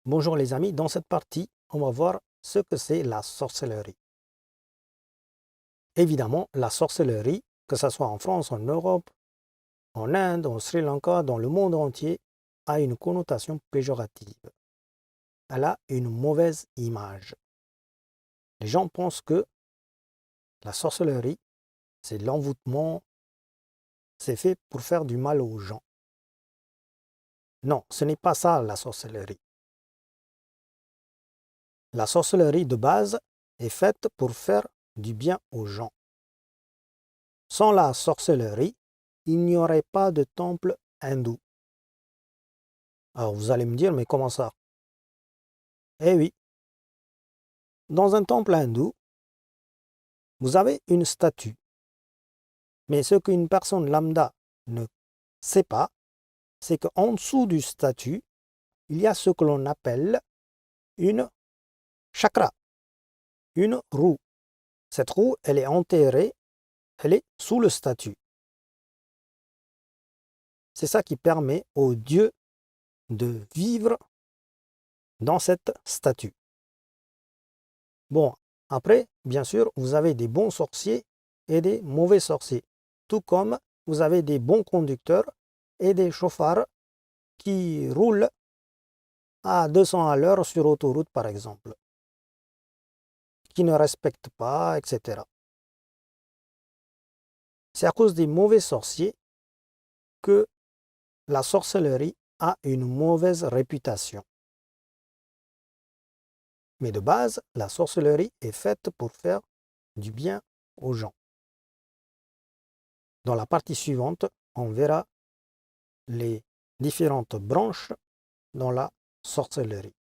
Bonjour les amis, dans cette partie, on va voir ce que c'est la sorcellerie. Évidemment, la sorcellerie, que ce soit en France, en Europe, en Inde, au Sri Lanka, dans le monde entier, a une connotation péjorative. Elle a une mauvaise image. Les gens pensent que la sorcellerie, c'est l'envoûtement, c'est fait pour faire du mal aux gens. Non, ce n'est pas ça la sorcellerie. La sorcellerie de base est faite pour faire du bien aux gens. Sans la sorcellerie, il n'y aurait pas de temple hindou. Alors vous allez me dire, mais comment ça? Eh oui, dans un temple hindou, vous avez une statue. Mais ce qu'une personne lambda ne sait pas, c'est qu'en dessous du statue, il y a ce que l'on appelle une chakra, une roue. Cette roue, elle est enterrée, elle est sous le statue. C'est ça qui permet au dieu de vivre dans cette statue. Bon, après, bien sûr, vous avez des bons sorciers et des mauvais sorciers. Tout comme vous avez des bons conducteurs et des chauffards qui roulent à 200 à l'heure sur autoroute, par exemple, qui ne respectent pas, etc. C'est à cause des mauvais sorciers que la sorcellerie a une mauvaise réputation. Mais de base, la sorcellerie est faite pour faire du bien aux gens. Dans la partie suivante, on verra les différentes branches dans la sorcellerie.